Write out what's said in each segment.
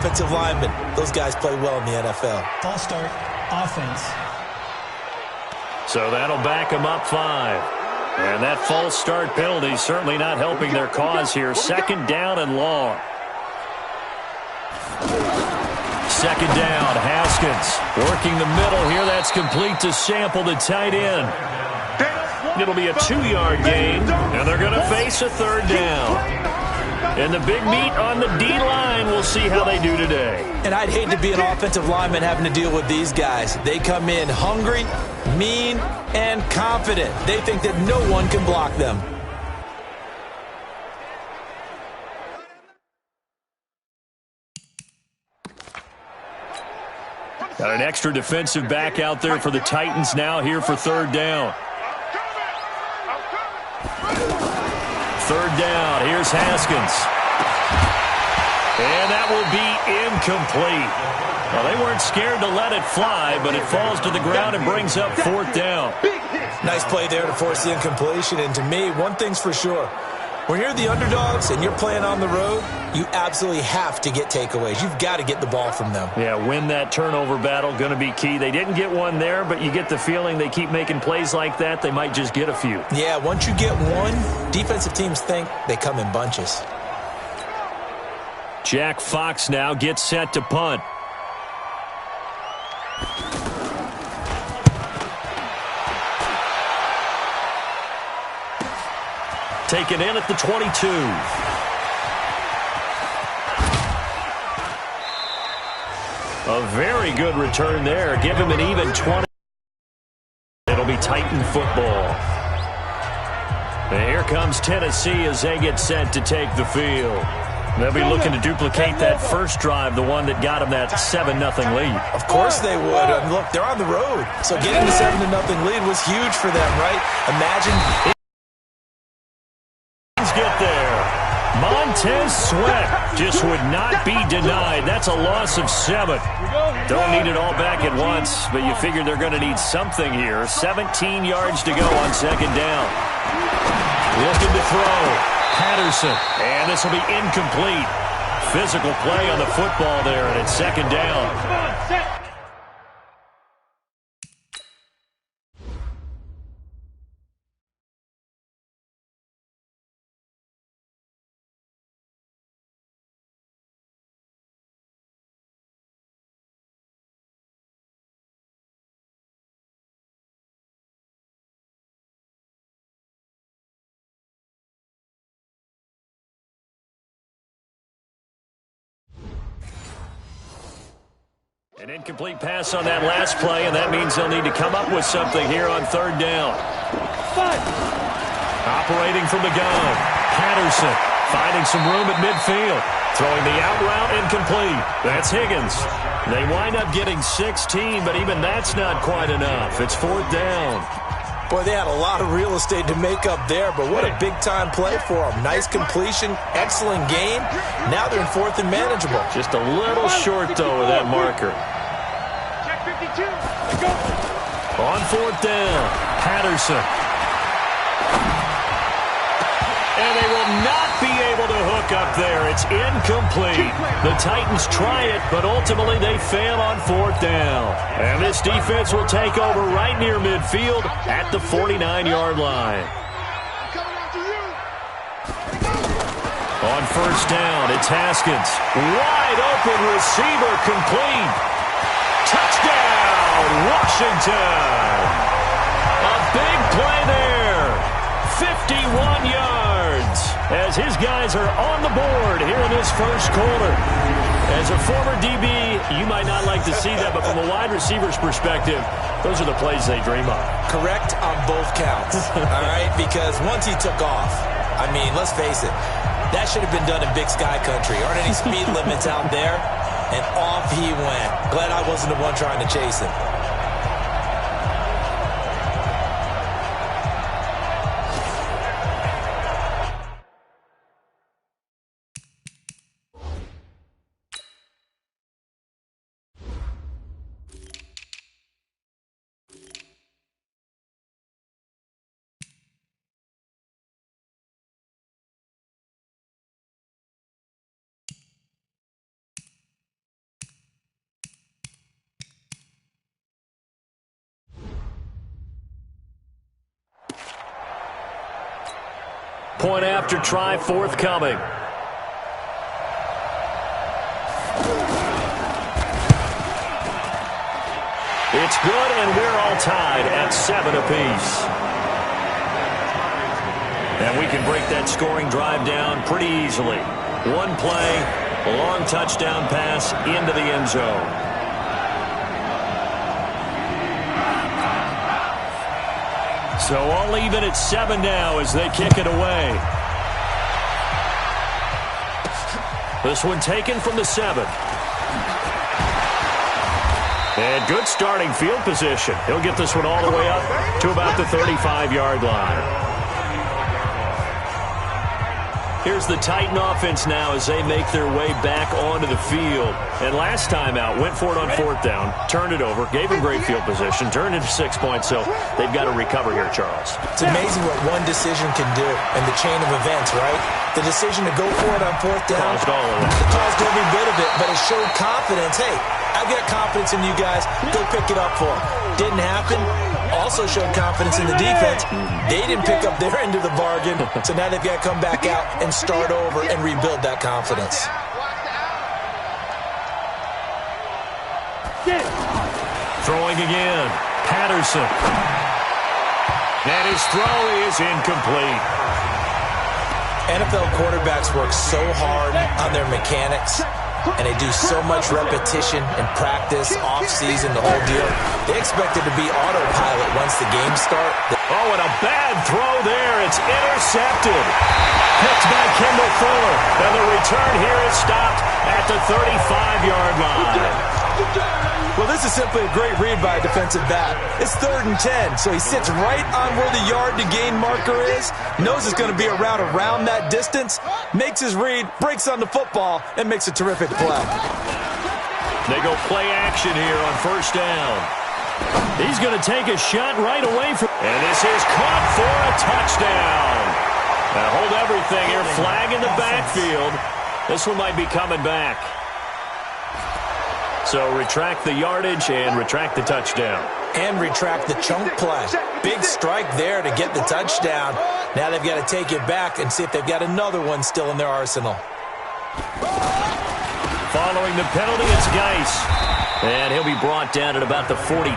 Offensive linemen, those guys play well in the NFL. False start, offense. So that'll back them up 5. And that false start penalty certainly not helping their cause here. 2nd down and long. 2nd down, Haskins working the middle here. That's complete to Sample, the tight end. It'll be a 2-yard gain, and they're going to face a 3rd down. And the big meat on the D-line, we'll see how they do today. And I'd hate to be an offensive lineman having to deal with these guys. They come in hungry, mean, and confident. They think that no one can block them. Got an extra defensive back out there for the Titans now here for 3rd down. 3rd down. Here's Haskins. And that will be incomplete. Well, they weren't scared to let it fly, but it falls to the ground and brings up 4th down. Nice play there to force the incompletion. And to me, one thing's for sure. When you're the underdogs and you're playing on the road, you absolutely have to get takeaways. You've got to get the ball from them. Yeah, win that turnover battle, going to be key. They didn't get one there, but you get the feeling they keep making plays like that, they might just get a few. Yeah, once you get one, defensive teams think they come in bunches. Jack Fox now gets set to punt. Taken in at the 22. A very good return there. Give him an even 20. It'll be Titan football. And here comes Tennessee as they get set to take the field. They'll be looking to duplicate that first drive, the one that got them that 7-0 lead. Of course they would. And look, they're on the road. So getting the 7-0 lead was huge for them, right? Imagine... Get there. Montez Sweat just would not be denied. That's a loss of 7. Don't need it all back at once, but you figure they're going to need something here. 17 yards to go on 2nd down. Looking to throw. Patterson. And this will be incomplete. Physical play on the football there, and it's 2nd down. An incomplete pass on that last play, and that means they'll need to come up with something here on 3rd down. Operating from the gun. Patterson finding some room at midfield. Throwing the out route incomplete. That's Higgins. They wind up getting 16, but even that's not quite enough. It's 4th down. Boy, they had a lot of real estate to make up there, but what a big-time play for them. Nice completion, excellent game. Now they're in 4th and manageable. Just a little short, though, with that marker. On 4th down, Patterson. And they will not be able to hook up there. It's incomplete. The Titans try it, but ultimately they fail on 4th down. And this defense will take over right near midfield at the 49-yard line. On 1st down, it's Haskins. Wide open receiver complete. Touchdown, Washington. A big play there. 51 yards as his guys are on the board here in this first quarter. As a former DB, you might not like to see that, but from a wide receiver's perspective, those are the plays they dream of. Correct on both counts, all right? Because once he took off, I mean, let's face it, that should have been done in Big Sky Country. Aren't any speed limits out there? And off he went. Glad I wasn't the one trying to chase him. Point after try forthcoming. It's good, and we're all tied at 7 apiece. And we can break that scoring drive down pretty easily. One play, a long touchdown pass into the end zone. So all even at 7 now as they kick it away. This one taken from the 7. And good starting field position. He'll get this one all the way up to about the 35-yard line. Here's the Titan offense now as they make their way back onto the field. And last time out, went for it on 4th down, turned it over, gave them great field position, turned into 6 points, so they've got to recover here, Charles. It's amazing what one decision can do in the chain of events, right? The decision to go for it on 4th down caused all of that. It caused every bit of it, but it showed confidence. Hey, I've got confidence in you guys. Go pick it up for them. Didn't happen. Also showed confidence in the defense. They didn't pick up their end of the bargain, so now they've got to come back out and start over and rebuild that confidence. Throwing again. Patterson. And his throw is incomplete. NFL quarterbacks work so hard on their mechanics, and they do so much repetition and practice, off-season, the whole deal. They expect it to be autopilot once the games start. Oh, and a bad throw there. It's intercepted. Picked by Kendall Fuller. And the return here is stopped at the 35-yard line. Well, this is simply a great read by a defensive back. It's 3rd and 10, so he sits right on where the yard-to-gain marker is, knows it's going to be a route around that distance, makes his read, breaks on the football, and makes a terrific play. They go play action here on 1st down. He's going to take a shot right away from... And this is caught for a touchdown. Now hold everything here. Flag in the backfield. This one might be coming back. So retract the yardage and retract the touchdown. And retract the chunk play. Big strike there to get the touchdown. Now they've got to take it back and see if they've got another one still in their arsenal. Following the penalty, it's Geis. And he'll be brought down at about the 42.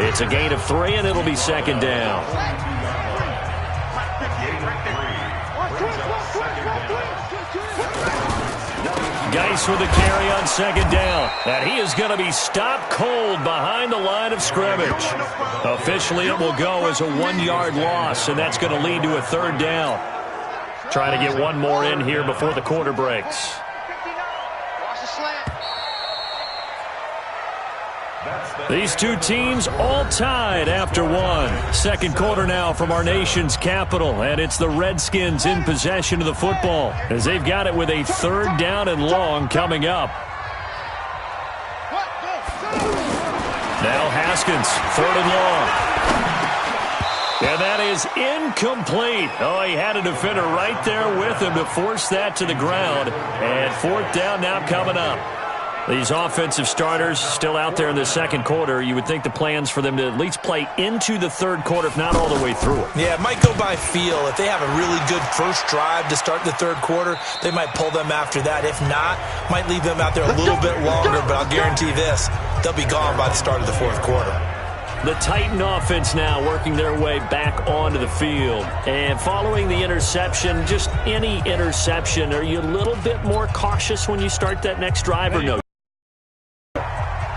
It's a gain of 3, and it'll be 2nd down. Geis with a carry on 2nd down. And he is going to be stopped cold behind the line of scrimmage. Officially, it will go as a 1-yard loss, and that's going to lead to a 3rd down. Trying to get one more in here before the quarter breaks. These two teams all tied after 1. 2nd quarter now from our nation's capital, and it's the Redskins in possession of the football as they've got it with a 3rd down and long coming up. Now Haskins, 3rd and long. And that is incomplete. Oh, he had a defender right there with him to force that to the ground. And 4th down now coming up. These offensive starters still out there in the 2nd quarter. You would think the plans for them to at least play into the 3rd quarter, if not all the way through it. Yeah, it might go by feel. If they have a really good first drive to start the 3rd quarter, they might pull them after that. If not, might leave them out there a little bit longer, but I'll guarantee this, they'll be gone by the start of the 4th quarter. The Titan offense now working their way back onto the field. And following the interception, just any interception, are you a little bit more cautious when you start that next drive or no?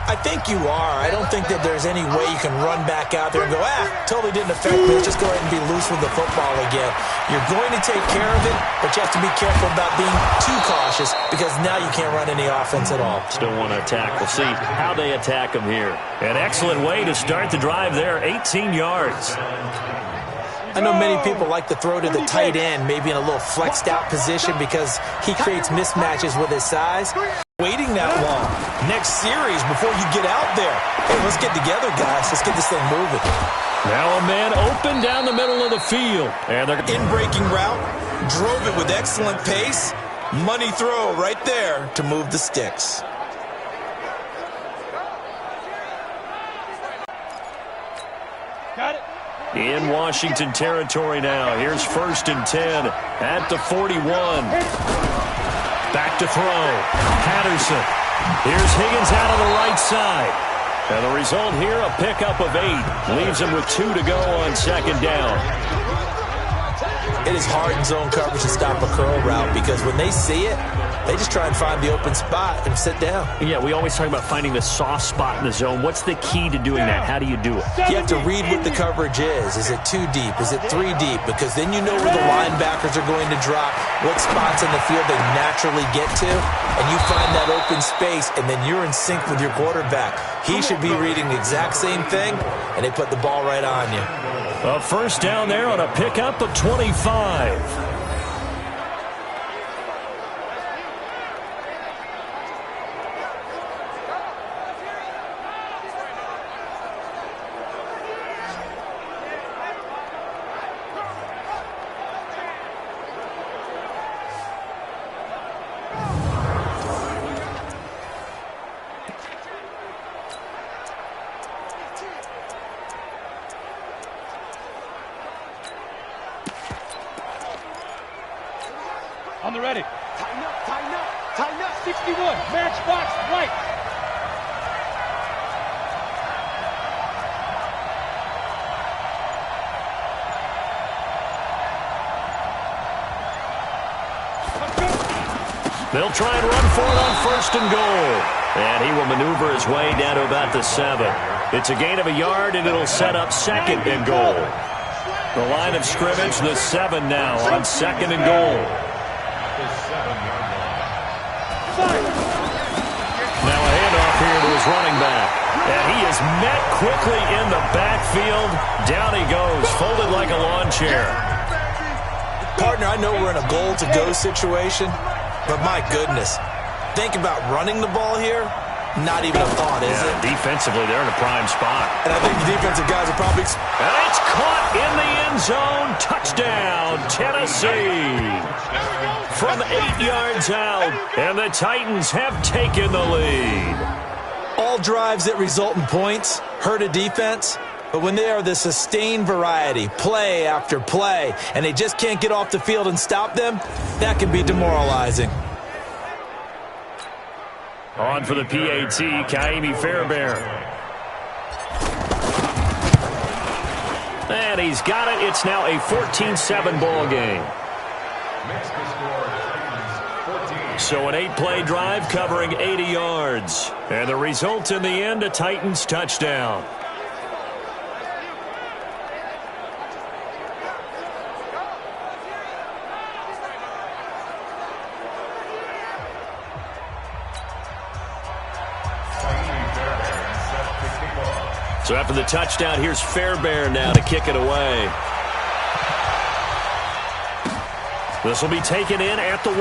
I think you are. I don't think that there's any way you can run back out there and go, totally didn't affect me. Let's just go ahead and be loose with the football again. You're going to take care of it, but you have to be careful about being too cautious because now you can't run any offense at all. Still want to attack. We'll see how they attack them here. An excellent way to start the drive there, 18 yards. I know many people like to throw to the tight end, maybe in a little flexed out position because he creates mismatches with his size. Waiting that long. Next series before you get out there. Hey, let's get together, guys. Let's get this thing moving. Now a man open down the middle of the field. And they're in-breaking route. Drove it with excellent pace. Money throw right there to move the sticks. Got it. In Washington territory now. Here's 1st and 10 at the 41. Back to throw. Patterson. Here's Higgins out on the right side. And the result here, a pickup of 8. Leaves him with 2 to go on 2nd down. It is hard in zone coverage to stop a curl route because when they see it, they just try and find the open spot and sit down. Yeah, we always talk about finding the soft spot in the zone. What's the key to doing that? How do you do it? You have to read what the coverage is. Is it 2 deep? Is it 3 deep? Because then you know where the linebackers are going to drop, what spots in the field they naturally get to, and you find that open space, and then you're in sync with your quarterback. He should be reading the exact same thing, and they put the ball right on you. A 1st down there on a pickup of 25. On the ready. Tighten up, tighten up, tighten up. 61. Matchbox right. They'll try and run for it on 1st and goal. And he will maneuver his way down to about the 7. It's a gain of a yard, and it'll set up 2nd and goal. The line of scrimmage, the 7 now on 2nd and goal. Now a handoff here to his running back. And he is met quickly in the backfield. Down he goes, folded like a lawn chair. Partner, I know we're in a goal-to-go situation, but my goodness, think about running the ball here. Not even a thought, is it? Defensively, they're in a prime spot. And I think the defensive guys are probably... And it's caught in the end zone. Touchdown, Tennessee. From 8 yards out, and the Titans have taken the lead. All drives that result in points hurt a defense, but when they are the sustained variety, play after play, and they just can't get off the field and stop them, that can be demoralizing. On for the PAT, Kaimi Fairbairn. And he's got it. It's now a 14-7 ball game. So an 8-play drive covering 80 yards. And the result in the end, a Titans touchdown. So after the touchdown, here's Fairbairn now to kick it away. This will be taken in at the 1.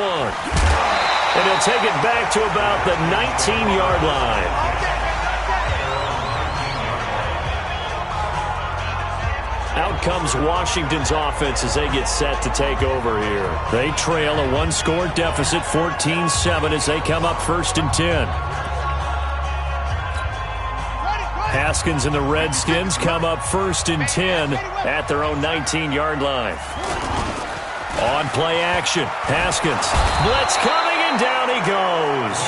And he'll take it back to about the 19-yard line. Out comes Washington's offense as they get set to take over here. They trail a 1-score deficit, 14-7, as they come up 1st and 10. Haskins and the Redskins come up 1st and 10 at their own 19-yard line. On play action, Haskins. Blitz coming, and down he goes.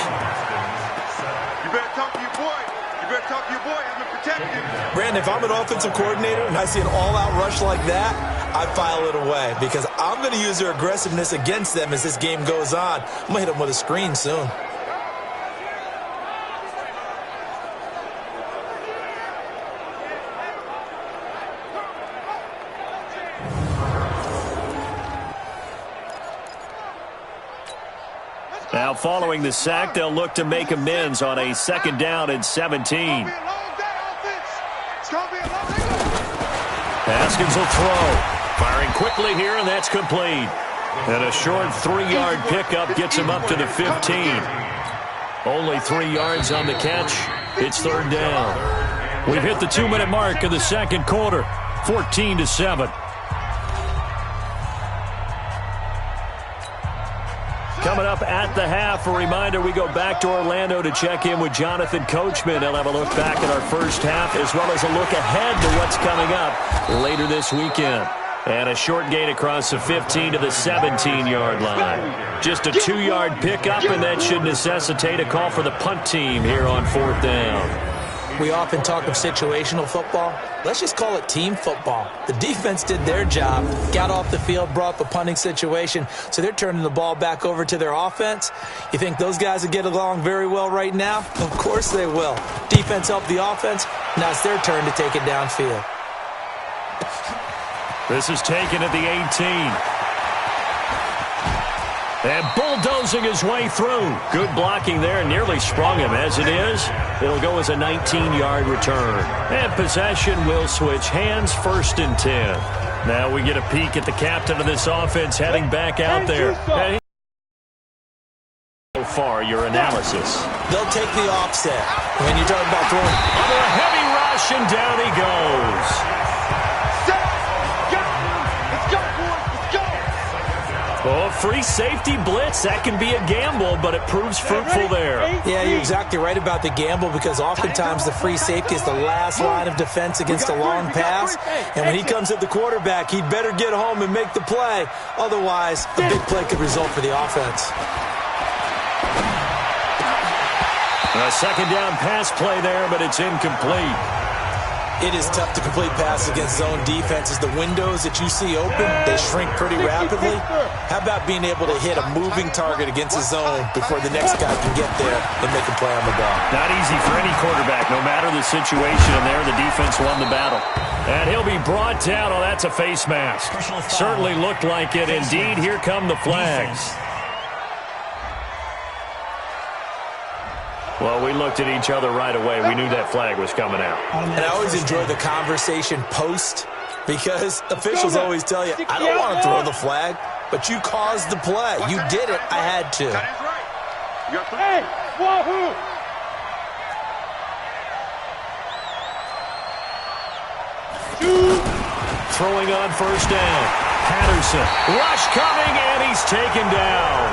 You better talk to your boy. You better talk to your boy. I'm going to protect him. Brandon, if I'm an offensive coordinator and I see an all-out rush like that, I file it away because I'm going to use their aggressiveness against them as this game goes on. I'm going to hit them with a screen soon. Now following the sack, they'll look to make amends on a 2nd down and 17. Haskins will throw. Firing quickly here, and that's complete. And a short 3-yard pickup gets him up to the 15. Only 3 yards on the catch. It's 3rd down. We've hit the 2-minute mark of the 2nd quarter. 14-7. Coming up at the half, a reminder, we go back to Orlando to check in with Jonathan Coachman. He'll have a look back at our first half as well as a look ahead to what's coming up later this weekend. And a short gain across the 15 to the 17-yard line. Just a 2-yard pickup, and that should necessitate a call for the punt team here on 4th down. We often talk of situational football. Let's just call it team football. The defense did their job, got off the field, brought up a punting situation, so they're turning the ball back over to their offense. You think those guys will get along very well right now? Of course they will. Defense helped the offense. Now it's their turn to take it downfield. This is taken at the 18. And bulldozing his way through. Good blocking there. Nearly sprung him. As it is, it'll go as a 19-yard return. And possession will switch hands, 1st and 10. Now we get a peek at the captain of this offense heading back out there. So far, your analysis. They'll take the offset. When you're talking about throwing. Under a heavy rush, and down he goes. Oh, free safety blitz. That can be a gamble, but it proves fruitful there. Yeah, you're exactly right about the gamble because oftentimes the free safety is the last line of defense against a long pass. And when he comes at the quarterback, he'd better get home and make the play. Otherwise, a big play could result for the offense. A 2nd down pass play there, but it's incomplete. It is tough to complete passes against zone defenses. The windows that you see open, they shrink pretty rapidly. How about being able to hit a moving target against a zone before the next guy can get there and make a play on the ball? Not easy for any quarterback, no matter the situation. And there, the defense won the battle. And he'll be brought down. Oh, that's a face mask. Certainly looked like it. Indeed, here come the flags. Well, we looked at each other right away. We knew that flag was coming out. And I always enjoy the conversation post because officials always tell you, I don't want to throw the flag, but you caused the play. You did it. I had to. Hey, wahoo! Throwing on 1st down. Patterson. Rush coming, and he's taken down.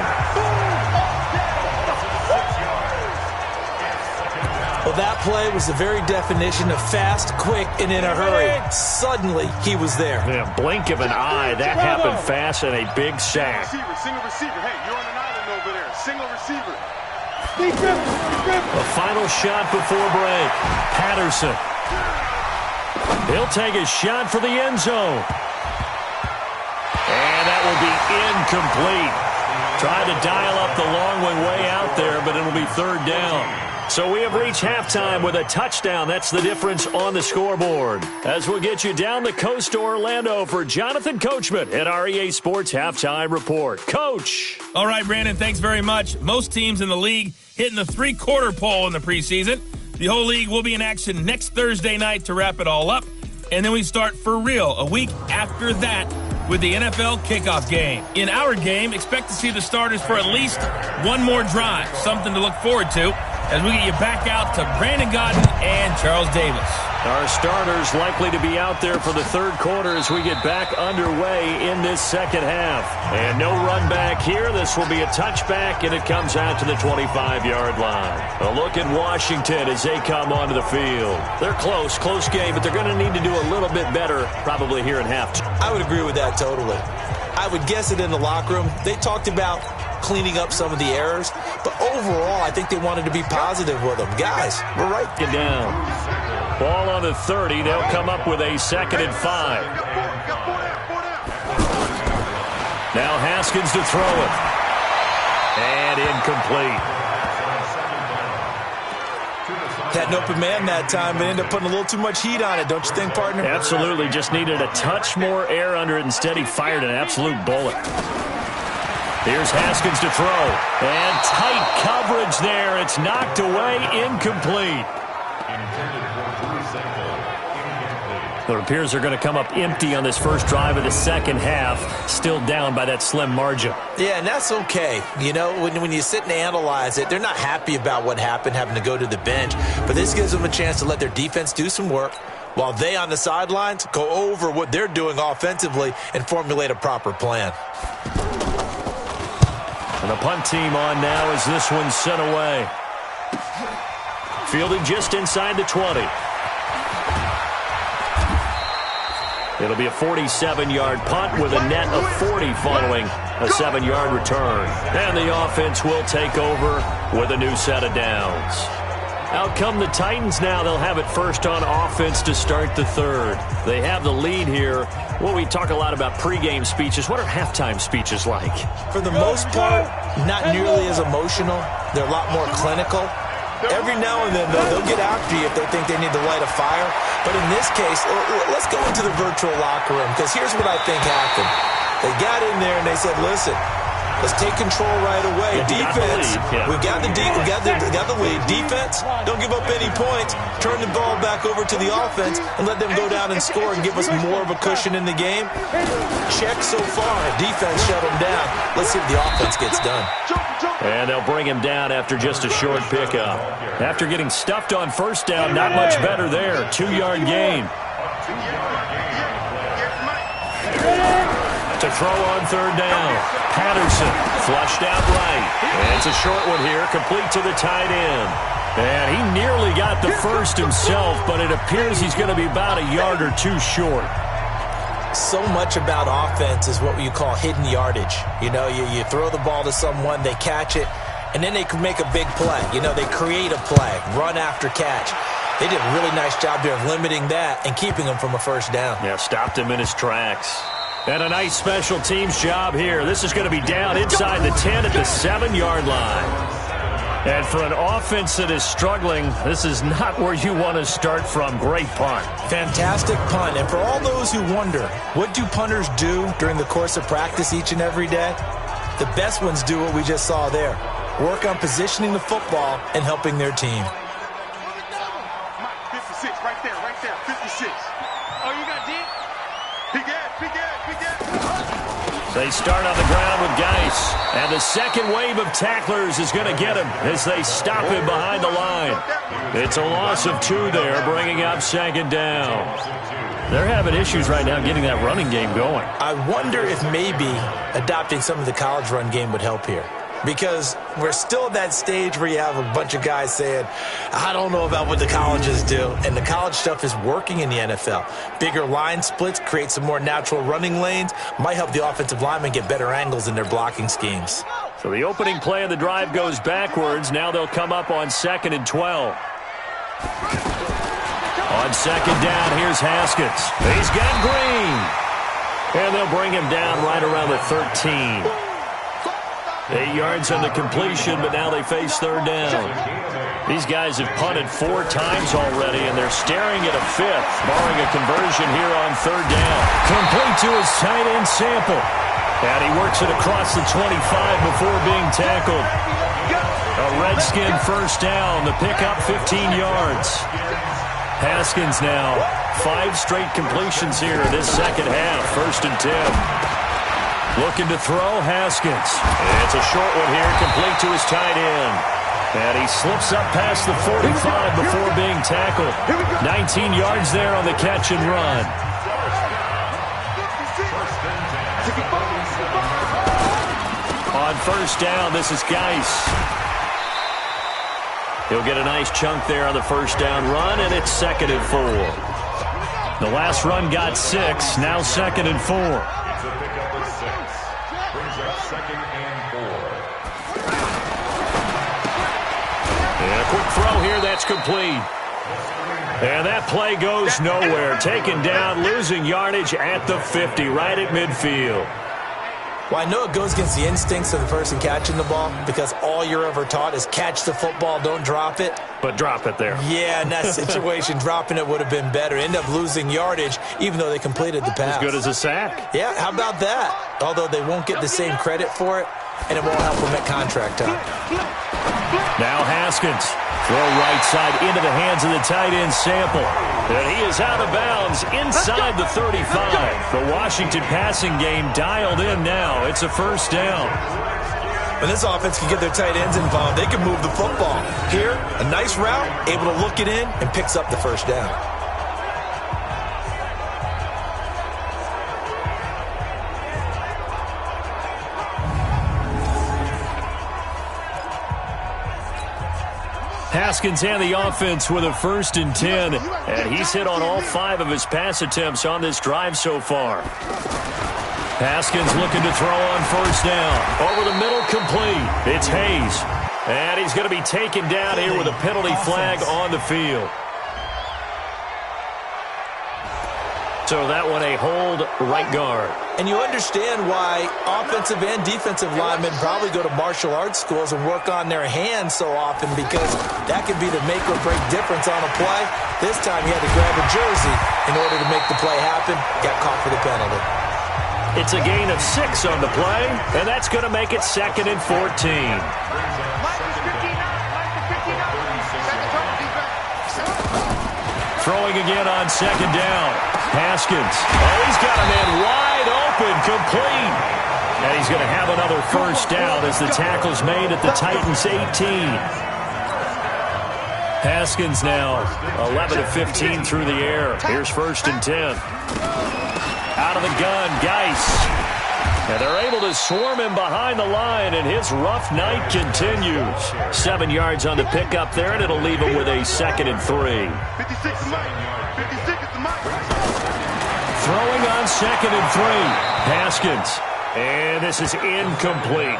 Well, that play was the very definition of fast, quick, and in a hurry. Suddenly, he was there. Yeah, blink of an eye. That happened fast and a big sack. Single receiver. Hey, you're on an island over there. Single receiver. A final shot before break. Patterson. He'll take a shot for the end zone. And that will be incomplete. Tried to dial up the long one way out there, but it'll be 3rd down. So we have reached halftime with a touchdown. That's the difference on the scoreboard. As we'll get you down the coast to Orlando for Jonathan Coachman at our EA Sports Halftime Report. Coach. All right, Brandon, thanks very much. Most teams in the league hitting the 3-quarter pole in the preseason. The whole league will be in action next Thursday night to wrap it all up. And then we start for real a week after that with the NFL kickoff game. In our game, expect to see the starters for at least one more drive, something to look forward to as we get you back out to Brandon Godden and Charles Davis. Our starters likely to be out there for the 3rd quarter as we get back underway in this 2nd half. And no run back here. This will be a touchback, and it comes out to the 25-yard line. A look at Washington as they come onto the field. They're close game, but they're going to need to do a little bit better probably here in half. I would agree with that totally. I would guess it in the locker room. They talked about cleaning up some of the errors, but overall, I think they wanted to be positive with them. Guys, we're right. Get down. Ball on the 30. They'll come up with a 2nd and 5. Now Haskins to throw it. And incomplete. Had an open man that time, but ended up putting a little too much heat on it, don't you think, partner? Absolutely. Just needed a touch more air under it. Instead, he fired an absolute bullet. Here's Haskins to throw. And tight coverage there. It's knocked away, incomplete. It appears they're going to come up empty on this first drive of the 2nd half, still down by that slim margin. Yeah, and that's okay. You know, when you sit and analyze it, they're not happy about what happened, having to go to the bench. But this gives them a chance to let their defense do some work while they on the sidelines go over what they're doing offensively and formulate a proper plan. And the punt team on now as this one's sent away. Fielded just inside the 20. It'll be a 47-yard punt with a net of 40 following a 7-yard return. And the offense will take over with a new set of downs. Out come the Titans now. They'll have it first on offense to start the third. They have the lead here. Well, we talk a lot about pregame speeches. What are halftime speeches like? For the most part, not nearly as emotional. They're a lot more clinical. Every now and then, though, they'll get after you if they think they need to light a fire. But in this case, let's go into the virtual locker room, because here's what I think happened. They got in there and they said, listen, let's take control right away. Defense, we got the lead. Defense, don't give up any points. Turn the ball back over to the offense and let them go down and score and give us more of a cushion in the game. Check so far. Defense shut them down. Let's see if the offense gets done. And they'll bring him down after just a short pickup. After getting stuffed on first down, not much better there. 2-yard gain. To throw on third down. Patterson flushed out right. And it's a short one here, complete to the tight end. And he nearly got the first himself, but it appears he's going to be about a yard or two short. So much about offense is what you call hidden yardage. You know, you throw the ball to someone, they catch it, and then they can make a big play. You know, they create a play, run after catch. They did a really nice job there of limiting that and keeping him from a first down. Yeah, stopped him in his tracks. And a nice special teams job here. This is going to be down inside the 10 at the 7-yard line. And for an offense that is struggling, this is not where you want to start from. Great punt. Fantastic punt. And for all those who wonder, what do punters do during the course of practice each and every day? The best ones do what we just saw there. Work on positioning the football and helping their team. 56, right there, 56. Oh, you got deep? He got. They start on the ground with Geis. And the second wave of tacklers is going to get him as they stop him behind the line. It's a loss of 2 there, bringing up second down. They're having issues right now getting that running game going. I wonder if maybe adopting some of the college run game would help here. Because we're still at that stage where you have a bunch of guys saying, I don't know about what the colleges do. And the college stuff is working in the NFL. Bigger line splits, create some more natural running lanes, might help the offensive linemen get better angles in their blocking schemes. So the opening play of the drive goes backwards. Now they'll come up on 2nd and 12. On second down, here's Haskins. He's got Green. And they'll bring him down right around the 13. 8 yards on the completion, but now they face third down. These guys have punted 4 times already, and they're staring at a 5th, barring a conversion here on third down. Complete to his tight end Sample. And he works it across the 25 before being tackled. A Redskin first down, the pickup 15 yards. Haskins now, 5 straight completions here in this second half, 1st and 10. Looking to throw, Haskins. It's a short one here, complete to his tight end. And he slips up past the 45 before being tackled. 19 yards there on the catch and run. On first down, this is Geis. He'll get a nice chunk there on the first down run, and it's 2nd and 4. The last run got 6, now 2nd and 4. And a quick throw here, that's complete. And that play goes nowhere. Taken down, losing yardage at the 50, right at midfield. Well, I know it goes against the instincts of the person catching the ball because all you're ever taught is catch the football, don't drop it. But drop it there. Yeah, in that situation, dropping it would have been better. End up losing yardage, even though they completed the pass. As good as a sack. Yeah, how about that? Although they won't get the same credit for it, and it won't help them at contract time. Now Haskins. Throw right side into the hands of the tight end Sample. And he is out of bounds inside the 35. The Washington passing game dialed in now. It's a first down. When this offense can get their tight ends involved, they can move the football. Here, a nice route, able to look it in, and picks up the first down. Haskins and the offense with a 1st and 10. And he's hit on all 5 of his pass attempts on this drive so far. Haskins looking to throw on 1st down. Over the middle, complete. It's Hayes. And he's going to be taken down here with a penalty flag on the field. So that one a hold right guard. And you understand why offensive and defensive linemen probably go to martial arts schools and work on their hands so often, because that could be the make or break difference on a play. This time he had to grab a jersey in order to make the play happen. Got caught for the penalty. It's a gain of 6 on the play, and that's going to make it 2nd and 14. Throwing again on 2nd down. Haskins. Oh, he's got a man wide open, complete. And he's going to have another 1st down as the tackle's made at the Titans' 18. Haskins now 11 of 15 through the air. Here's 1st and 10. Out of the gun, Geis. And they're able to swarm him behind the line, and his rough night continues. 7 yards on the pickup there, and it'll leave him with a 2nd and 3. 56 is mine. 56 is mine. Throwing on 2nd and 3. Haskins. And this is incomplete.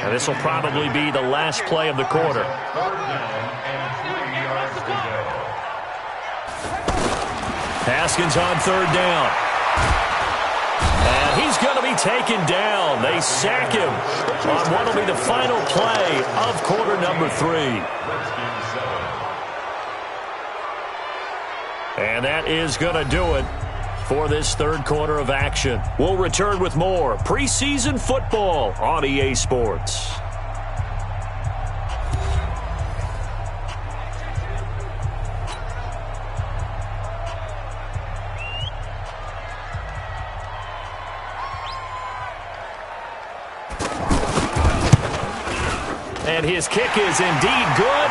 And this will probably be the last play of the quarter. Haskins on 3rd down. And he's going to be taken down. They sack him on what will be the final play of quarter number 3. And that is going to do it for this 3rd quarter of action. We'll return with more preseason football on EA Sports. And his kick is indeed good.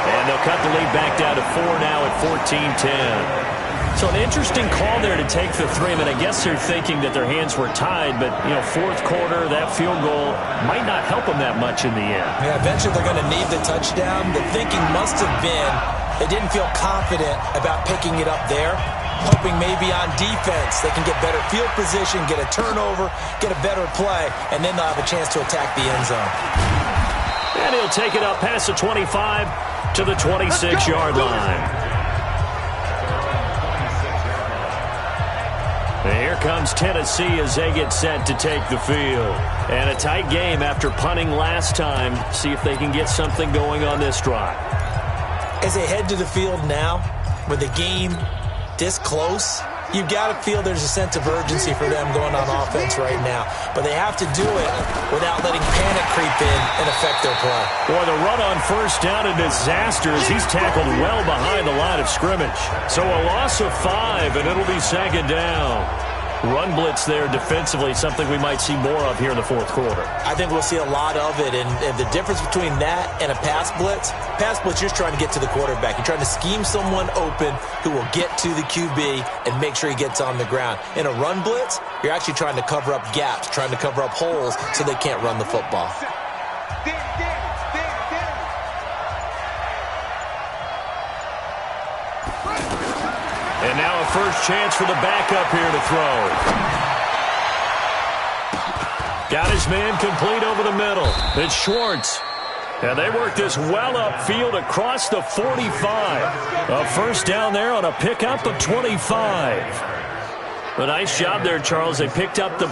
And they'll cut the lead back down to 4 now at 14-10. So an interesting call there to take the 3. I mean, I guess they're thinking that their hands were tied, but, 4th quarter, that field goal might not help them that much in the end. Yeah, eventually they're going to need the touchdown. The thinking must have been they didn't feel confident about picking it up there, hoping maybe on defense they can get better field position, get a turnover, get a better play, and then they'll have a chance to attack the end zone. And he'll take it up past the 25 to the 26-yard line. And here comes Tennessee as they get set to take the field. And a tight game after punting last time. See if they can get something going on this drive. As they head to the field now, with the game this close, you've got to feel there's a sense of urgency for them going on offense right now. But they have to do it without letting panic creep in and affect their play. Boy, the run on 1st down, a disaster as he's tackled well behind the line of scrimmage. So a loss of 5, and it'll be 2nd down. Run blitz there defensively, something we might see more of here in the 4th quarter. I think we'll see a lot of it, and the difference between that and a pass blitz, you're just trying to get to the quarterback. You're trying to scheme someone open who will get to the QB and make sure he gets on the ground. In a run blitz, you're actually trying to cover up gaps, trying to cover up holes so they can't run the football. And now a first chance for the backup here to throw. Got his man complete over the middle. It's Schwartz. And they work this well upfield across the 45. A 1st down there on a pickup of 25. A nice job there, Charles. They picked up the blue.